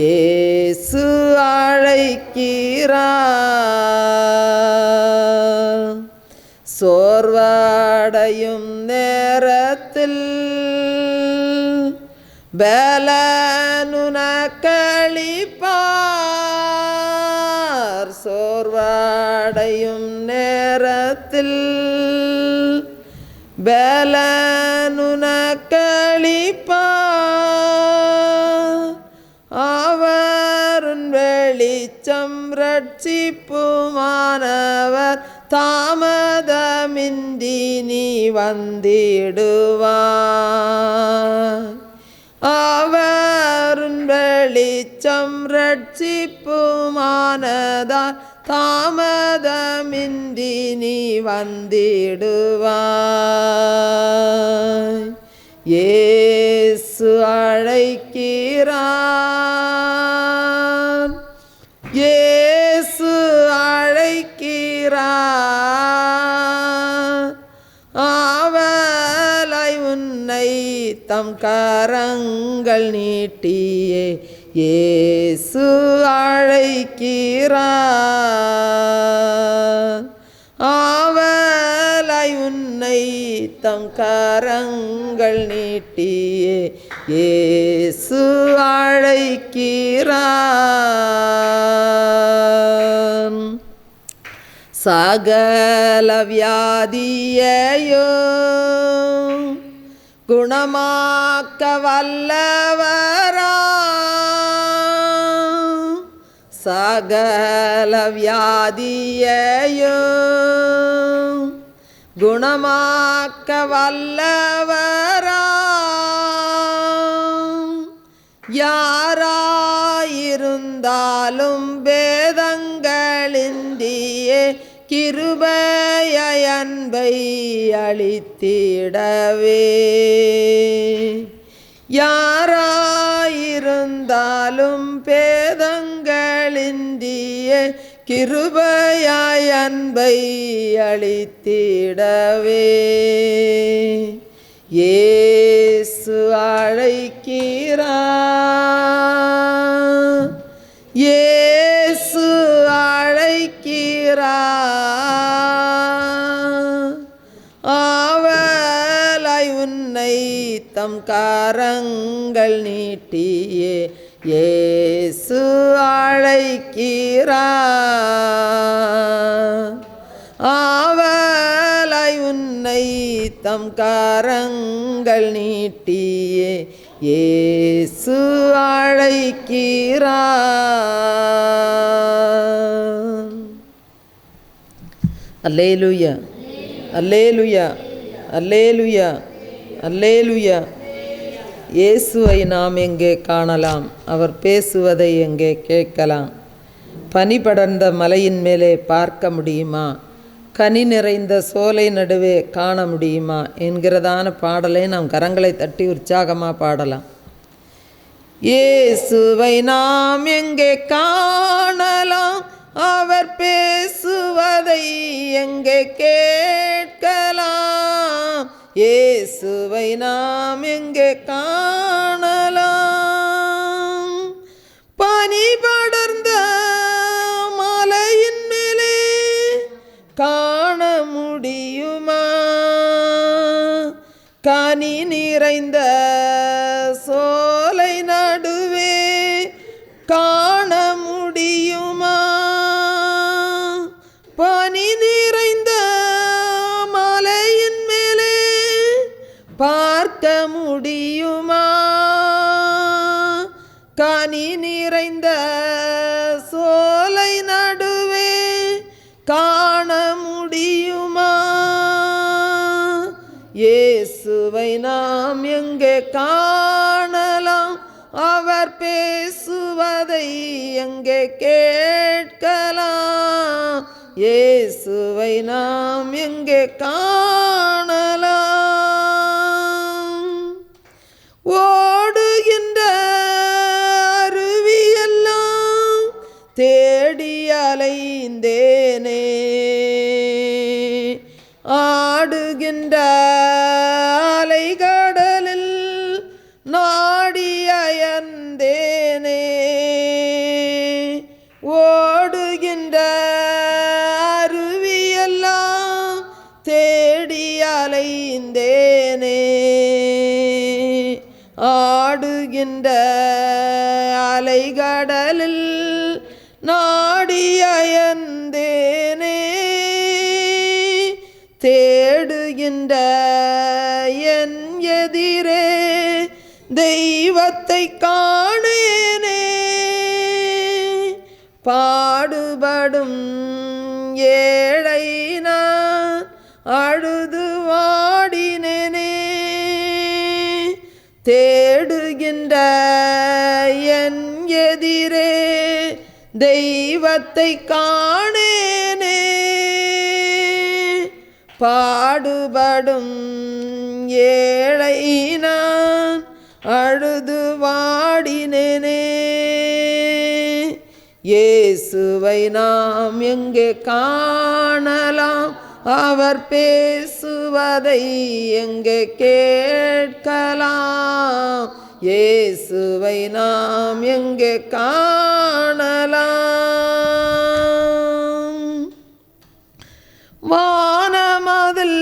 இயேசு அழைக்கிறார். சோர்வடையும் நேரத்தில் பலனுனக்களிப்பார். சோர்வடையும் நேரத்தில் பலனுனக்களிப்பார். அவருன் வெளிச்சம் ரட்சிப்புமானவர் தாமதமின்றி நீ வந்திடுவார். அவருன் வெளிச்சம் ரட்சிப்புமானதால் தாமதமின்றி நீ வந்திடுவாய். இயேசு அழைக்கிறார். இயேசு அழைக்கிறார். ஆவலாய் உன்னை தம் கரங்கள் நீட்டியே இயேசு அழைக்கிறார். ஆவலாய் உன்னை தம் கரங்கள் நீட்டியே இயேசு அழைக்கிறார். சகல வியாதியையோ குணமாக்க வல்லவரா. சகல வியாதியையோ குணமாக்க வல்லவரா. யாராயிருந்தாலும் பேதங்களின்றியே கிருபையை அன்பை அளித்திடவே. யாராயிருந்தாலும் பேதங்களின்றியே கிருபையாய் அன்பை அளித்திடவே. இயேசு அழைக்கிறார். இயேசு அழைக்கிறார். ஆவலாய் உன்னை தம் கரங்கள் நீட்டியே இயேசு அழைக்கிறார். ஆவலாய் உன்னை தம் கரங்கள் நீட்டியே இயேசு அழைக்கிறார். அல்லேலூயா, அல்லேலூயா, அல்லேலூயா, அல்லேலூயா. இயேசுவை நாம் எங்கே காணலாம்? அவர் பேசுவதை எங்கே கேட்கலாம்? பனி படர்ந்த மலையின் மேலே பார்க்க முடியுமா? கனி நிறைந்த சோலை நடுவே காண முடியுமா என்கிறதான பாடலை நாம் கரங்களை தட்டி உற்சாகமாக பாடலாம். இயேசுவை நாம் எங்கே காணலாம்? அவர் பேசுவதை எங்கே கேட்கலாம்? இயேசுவை நாம் எங்கே காணலாம்? பனி படர்ந்த மலையின் மேலே காண முடியுமா? கனி நிறைந்த சோலை நடுவே காண முடியுமா? பனி நிறைந்த மலையின் மேலே பார்க்க முடியுமா? கனி நிறைந்த சோலை நடுவே காண முடியுமா? இயேசுவை நாம் எங்கே காணலாம்? அவர் பேசுவதை எங்கே கேட்கலாம்? இயேசுவை நாம் எங்கே காணலாம்? ஓடுகின்ற அருவியெல்லாம் தேடி அலைந்தேனே, ஆடுகின்ற அலைகடலில் நாடி அயர்ந்தேனே. அலைகடலில் நாடியயந்தேனே தேடுகின்ற என் எதிரே தெய்வத்தை காணேனே பாடுபடும் ஏழை நான் அழுது வாடினேனே தேடுகின்ற என் எதிரே தெய்வத்தை காணேனே பாடுபடும் ஏழை நான் அழுது வாடினேனே இயேசுவை நாம் எங்கே காணலாம் அவர் பேசுவதை எங்கே கேட்கலாம் இயேசுவை நாம் எங்கே காணலாம் வானமதில்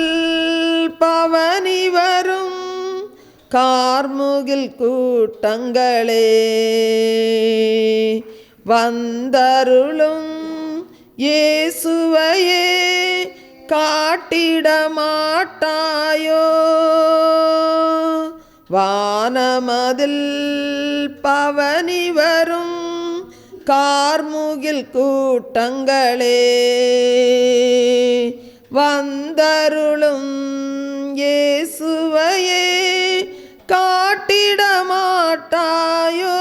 பவனி வரும் கார்முகில் கூட்டங்களே வந்தருளும் இயேசுவையே காட்டிட மாட்டாயோ வானமதில் பவனி வரும் கார்முகில் கூட்டங்களே வந்தருளும் இயேசுவையே காட்டிட மாட்டாயோ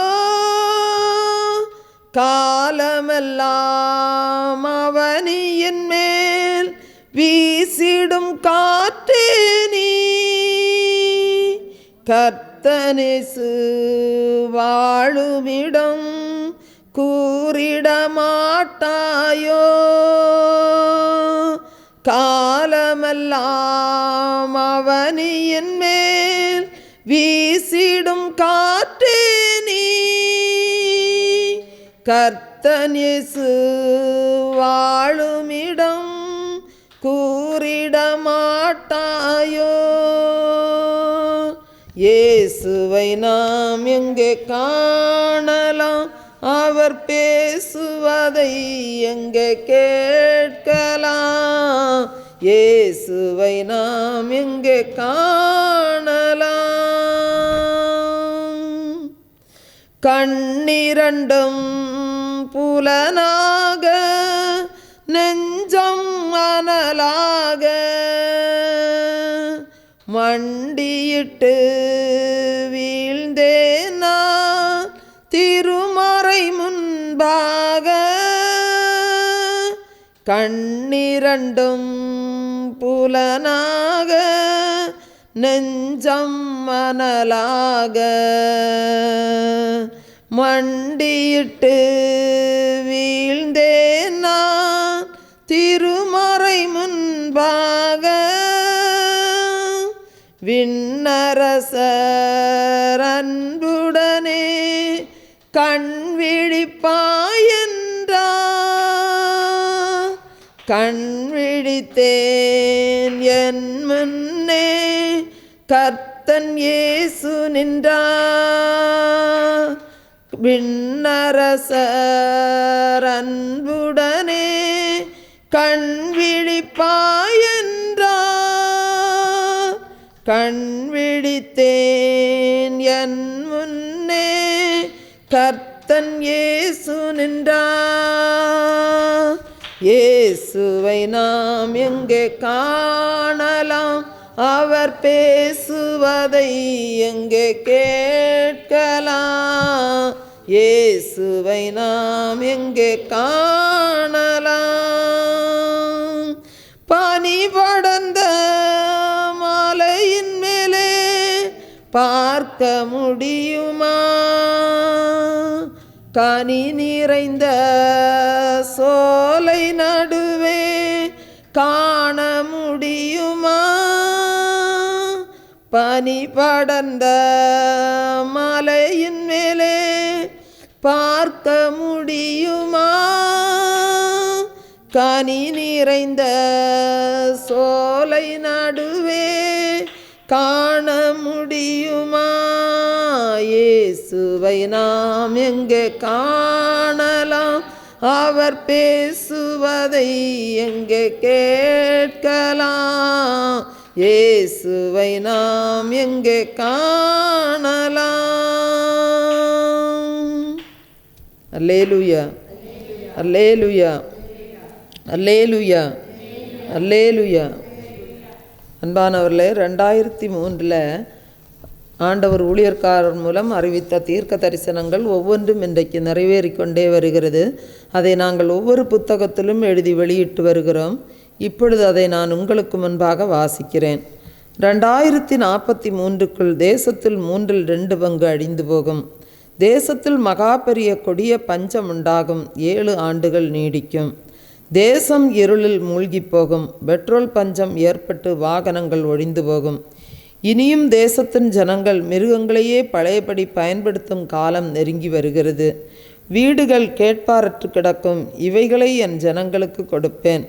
காலமெல்லாம் அவனியின் மேல் வீசிடும் காற்றே நீ கர்த்தனேசு வாழுமிடம் கூறிட மாட்டாயோ காலமெல்லாம் அவனியின் மேல் வீசிடும் காற்றே நீ கர்த்தன் இயேசு வாழுமிடம் கூறிட மாட்டாயோ இயேசுவை நாம் எங்கே காணலாம் அவர் பேசுவதை எங்கே கேட்கலாம் இயேசுவை நாம் எங்கே காணலாம் கண்ணிரண்டும் புலனாக நெஞ்சம் அனலாக மண்டியிட்டு வீழ்ந்தேனா திருமறை முன்பாக கண்ணிரண்டும் புலனாக நெஞ்சம் அனலாக மண்டியிட்டு வீழ்ந்தேனா திருமறை முன்பாக விண்ணரசர் அன்புடனே கண் விழிப்பாயென்றார் கண் விழித்தேன் என் முன்னே கர்த்தன் இயேசு நின்றார் விண்ணரசர் அன்புடனே கண் விழிப்பாயென்றார் கண் விழித்தேன் என் முன்னே கர்த்தன் இயேசு நின்றார் இயேசுவை நாம் எங்கே காணலாம் அவர் பேசுவதை எங்கே கேட்கலாம் இயேசுவை நாம் எங்கே காணலாம் பனி படர்ந்த மாலையின் மேலே பார்க்க முடியுமா கனி நிறைந்த சோலை நடுவே காண முடியுமா பனி படர்ந்த மலையின் மேலே பார்க்க முடியுமா கனி நிறைந்த சோலை நடுவே காண முடியுமா இயேசுவை நாம் எங்கே காணலாம்? அவர் பேசுவதை எங்கே கேட்கலாம்? இயேசுவை நாம் எங்கே காணலாம்? அல்லேலூயா, அல்லேலூயா, அல்லேலூயா, அல்லேலூயா. அன்பானவர்களே, 2003 ஆண்டவர் ஊழியர்காரர் மூலம் அறிவித்த தீர்க்க தரிசனங்கள் ஒவ்வொன்றும் இன்றைக்கு நிறைவேறிக்கொண்டே வருகிறது. அதை நாங்கள் ஒவ்வொரு புத்தகத்திலும் எழுதி வெளியிட்டு வருகிறோம். இப்பொழுது அதை நான் உங்களுக்கு முன்பாக வாசிக்கிறேன். 2043க்குள் தேசத்தில் 2/3 அழிந்து போகும். தேசத்தில் மகா பெரிய கொடிய பஞ்சம் உண்டாகும். 7 ஆண்டுகள் நீடிக்கும். தேசம் இருளில் மூழ்கி போகும். பெட்ரோல் பஞ்சம் ஏற்பட்டு வாகனங்கள் ஒழிந்து போகும். இனியும் தேசத்தின் ஜனங்கள் மிருகங்களையே பழையபடி பயன்படுத்தும் காலம் நெருங்கி வருகிறது. வீடுகள் கேட்பாரற்று கிடக்கும். இவைகளை என் ஜனங்களுக்கு கொடுப்பேன்.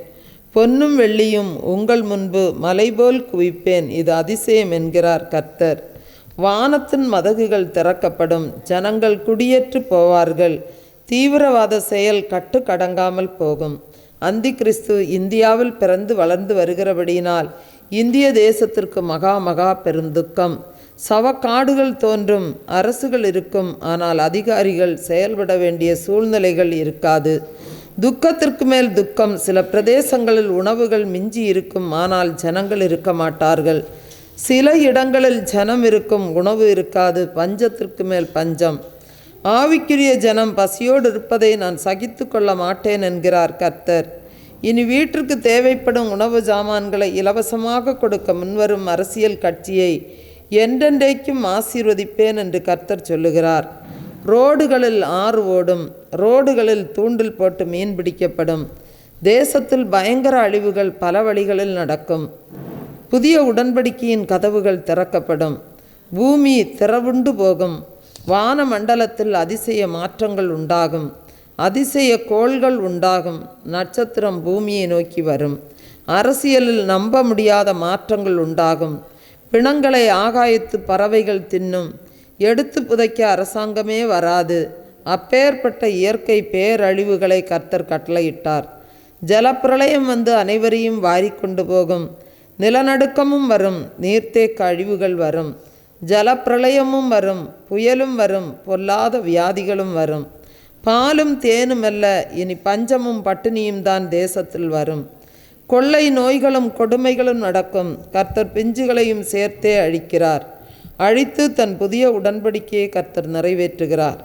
பொன்னும் வெள்ளியும் உங்கள் முன்பு மலைபோல் குவிப்பேன். இது அதிசயம் என்கிறார் கர்த்தர். வானத்தின் மதகுகள் திறக்கப்படும். ஜனங்கள் குடியேற்று போவார்கள். தீவிரவாத செயல் கட்டுக்கடங்காமல் போகும். அந்தி கிறிஸ்து இந்தியாவில் பிறந்து வளர்ந்து வருகிறபடியினால் இந்திய தேசத்திற்கு மகா பெருந்துக்கம். சவக்காடுகள் தோன்றும். அரசுகள் இருக்கும், ஆனால் அதிகாரிகள் செயல்பட வேண்டிய சூழ்நிலைகள் இருக்காது. துக்கத்திற்கு மேல் துக்கம். சில பிரதேசங்களில் உணவுகள் மிஞ்சி இருக்கும், ஆனால் ஜனங்கள் இருக்க மாட்டார்கள். சில இடங்களில் ஜனம் இருக்கும், உணவு இருக்காது. பஞ்சத்திற்கு மேல் பஞ்சம். ஆவிக்குரிய ஜனம் பசியோடு இருப்பதை நான் சகித்து கொள்ள மாட்டேன் என்கிறார் கர்த்தர். இனி வீட்டிற்கு தேவைப்படும் உணவு ஜாமான்களை இலவசமாக கொடுக்க முன்வரும் அரசியல் கட்சியை என்றென்றைக்கும் ஆசீர்வதிப்பேன் என்று கர்த்தர் சொல்லுகிறார். ரோடுகளில் ஆறு ஓடும். ரோடுகளில் தூண்டில் போட்டு மீன் பிடிக்கப்படும். தேசத்தில் பயங்கர அழிவுகள் பல வழிகளில் நடக்கும். புதிய உடன்படிக்கையின் கதவுகள் திறக்கப்படும். பூமி திறவுண்டு போகும். வான மண்டலத்தில் அதிசய மாற்றங்கள் உண்டாகும். அதிசய கோள்கள் உண்டாகும். நட்சத்திரம் பூமியை நோக்கி வரும். அரசியலில் நம்ப முடியாத மாற்றங்கள் உண்டாகும். பிணங்களை ஆகாயத்து பறவைகள் தின்னும். எடுத்து புதைக்க அரசாங்கமே வராது. அப்பேற்பட்ட இயற்கை பேரழிவுகளை கர்த்தர் கட்டளையிட்டார். ஜலப்பிரளயம் வந்து அனைவரையும் வாரிக்கொண்டு போகும். நிலநடுக்கமும் வரும். நீர்த்தேக்க அழிவுகள் வரும். ஜலப்பிரளயமும் வரும். புயலும் வரும். பொல்லாத வியாதிகளும் வரும். பாலும் தேனும் அல்ல, இனி பஞ்சமும் பட்டினியும் தான் தேசத்தில் வரும். கொள்ளை நோய்களும் கொடுமைகளும் நடக்கும். கர்த்தர் பிஞ்சுகளையும் சேர்த்தே அழிக்கிறார். அழித்து தன் புதிய உடன்படிக்கையை கர்த்தர் நிறைவேற்றுகிறார்.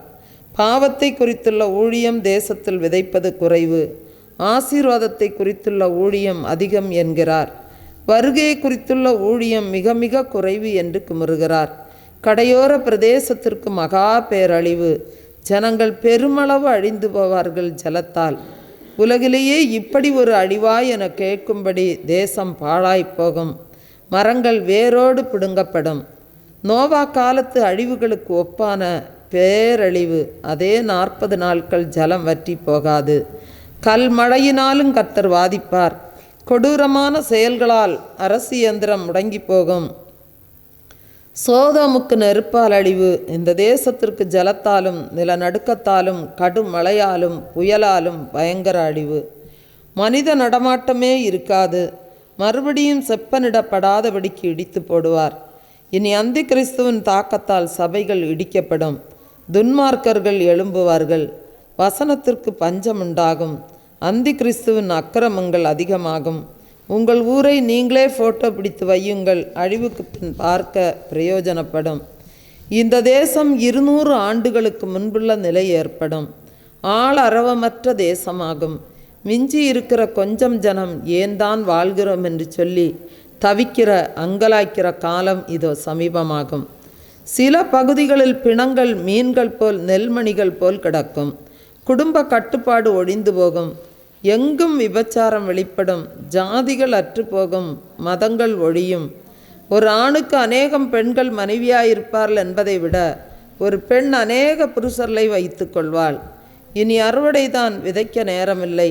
பாவத்தை குறித்துள்ள ஊழியம் தேசத்தில் விதைப்பது குறைவு, ஆசீர்வாதத்தை குறித்துள்ள ஊழியம் அதிகம் என்கிறார். வருகையை குறித்துள்ள ஊழியம் மிக மிக குறைவு என்று குமுறுகிறார். கடையோர பிரதேசத்திற்கு மகா பேரழிவு. ஜனங்கள் பெருமளவு அழிந்து போவார்கள் ஜலத்தால். உலகிலேயே இப்படி ஒரு அழிவாய் என கேட்கும்படி தேசம் பாழாய்ப்போகும். மரங்கள் வேரோடு பிடுங்கப்படும். நோவா காலத்து அழிவுகளுக்கு ஒப்பான பேரழிவு. அதே 40 நாட்கள் ஜலம் வற்றி போகாது. கல் மழையினாலும் கர்த்தர் வாதிப்பார். கொடூரமான செயல்களால் அரசு இயந்திரம் முடங்கி போகும். சோதோமுக்கு நெருப்பால் அழிவு. இந்த தேசத்திற்கு ஜலத்தாலும் நிலநடுக்கத்தாலும் கடும் மழையாலும் புயலாலும் பயங்கர அழிவு. மனித நடமாட்டமே இருக்காது. மறுபடியும் செப்பனிடப்படாதபடிக்கு இடித்து போடுவார். இனி அந்தி கிறிஸ்துவின் தாக்கத்தால் சபைகள் இடிக்கப்படும். துன்மார்க்கர்கள் எழும்புவார்கள். வசனத்திற்கு பஞ்சம் உண்டாகும். அந்தி கிறிஸ்துவின் அக்கிரமங்கள் அதிகமாகும். உங்கள் ஊரை நீங்களே ஃபோட்டோ பிடித்து வையுங்கள். அழிவுக்கு பின் பார்க்க பிரயோஜனப்படும். இந்த தேசம் 200 ஆண்டுகளுக்கு முன்புள்ள நிலை ஏற்படும். ஆள் அரவமற்ற தேசமாகும். மிஞ்சி இருக்கிற கொஞ்சம் ஜனம் ஏன் தான் வாழ்கிறோம் என்று சொல்லி தவிக்கிற அங்கலாய்க்கிற காலம் இதோ சமீபமாகும். சில பகுதிகளில் பிணங்கள் மீன்கள் போல் நெல்மணிகள் போல் கிடக்கும். குடும்ப கட்டுப்பாடு ஒழிந்து போகும். எங்கும் விபச்சாரம் வெளிப்படும். ஜாதிகள் அற்றுப்போகும். மதங்கள் ஒழியும். ஒரு ஆணுக்கு அநேகம் பெண்கள் மனைவியாயிருப்பார்கள் என்பதை விட ஒரு பெண் அநேக புருஷர்களை வைத்து கொள்வாள். இனி அறுவடைதான், விதைக்க நேரமில்லை.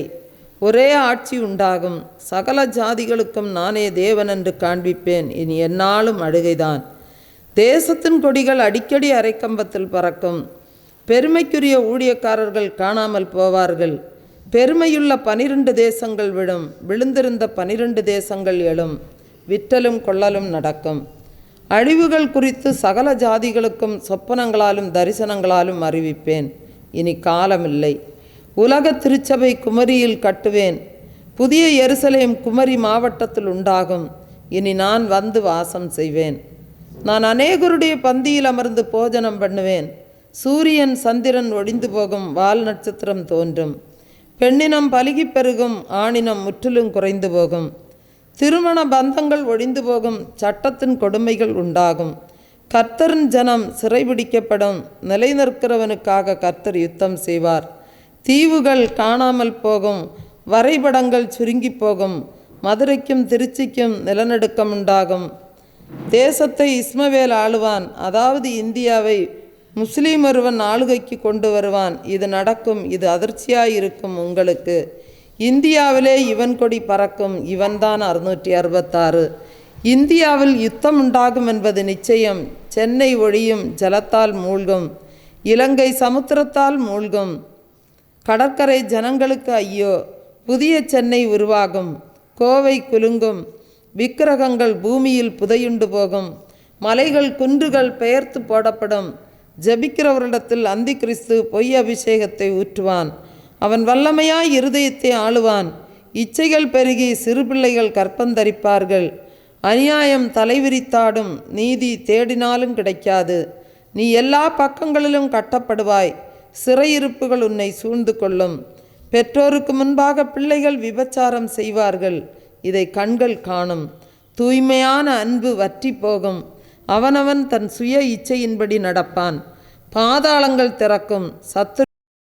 ஒரே ஆட்சி உண்டாகும். சகல ஜாதிகளுக்கும் நானே தேவன் என்று காண்பிப்பேன். இனி எந்நாளும் அழுகைதான். தேசத்தின் கொடிகள் அடிக்கடி அரைக்கம்பத்தில் பறக்கும். பெருமைக்குரிய ஊழியக்காரர்கள் காணாமல் போவார்கள். பெருமையுள்ள 12 தேசங்கள் விழும். விழுந்திருந்த 12 தேசங்கள் எழும். விற்றலும் கொள்ளலும் நடக்கும். அழிவுகள் குறித்து சகல ஜாதிகளுக்கும் சொப்பனங்களாலும் தரிசனங்களாலும் அறிவிப்பேன். இனி காலமில்லை. உலக திருச்சபை குமரியில் கட்டுவேன். புதிய எருசலேம் குமரி மாவட்டத்தில் உண்டாகும். இனி நான் வந்து வாசம் செய்வேன். நான் அநேகருடைய பந்தியில் அமர்ந்து போஜனம் பண்ணுவேன். சூரியன் சந்திரன் ஒடிந்து போகும். வால் நட்சத்திரம் தோன்றும். பெண்ணினம் பலுகி பெருகும். ஆணினம் முற்றிலும் குறைந்து போகும். திருமண பந்தங்கள் ஒழிந்து போகும். சட்டத்தின் கொடுமைகள் உண்டாகும். கர்த்தரின் ஜனம் சிறைபிடிக்கப்படும். நிலை நிற்கிறவனுக்காக கர்த்தர் யுத்தம் செய்வார். தீவுகள் காணாமல் போகும். வரைபடங்கள் சுருங்கி போகும். மதுரைக்கும் திருச்சிக்கும் நிலநடுக்கம் உண்டாகும். தேசத்தை இஸ்மவேல் ஆளுவான், அதாவது இந்தியாவை முஸ்லீம் ஒருவன் ஆளுகைக்கு கொண்டு வருவான். இது நடக்கும். இது அதிர்ச்சியாயிருக்கும் உங்களுக்கு. இந்தியாவிலே இவன் கொடி பறக்கும். இவன்தான் 666. இந்தியாவில் யுத்தம் உண்டாகும் என்பது நிச்சயம். சென்னை ஒழியும். ஜலத்தால் மூழ்கும். இலங்கை சமுத்திரத்தால் மூழ்கும். கடற்கரை ஜனங்களுக்கு ஐயோ. புதிய சென்னை உருவாகும். கோவை குலுங்கும். விக்கிரகங்கள் பூமியில் புதையுண்டு போகும். மலைகள் குன்றுகள் பெயர்த்து போடப்படும். ஜெபிக்கிறவரிடத்தில் அந்தி கிறிஸ்து பொய் அபிஷேகத்தை ஊற்றுவான். அவன் வல்லமையாய் இருதயத்தை ஆளுவான். இச்சைகள் பெருகி சிறு பிள்ளைகள் கற்பந்தரிப்பார்கள். அநியாயம் தலைவிரித்தாடும். நீதி தேடினாலும் கிடைக்காது. நீ எல்லா பக்கங்களிலும் கட்டப்படுவாய். சிறையிருப்புகள் உன்னை சூழ்ந்து கொள்ளும். பெற்றோருக்கு முன்பாக பிள்ளைகள் விபச்சாரம் செய்வார்கள். இதை கண்கள் காணும். தூய்மையான அன்பு வற்றி போகும். அவனவன் தன் சுய இச்சையின்படி நடப்பான். பாதாளங்கள் திறக்கும். சத்துரு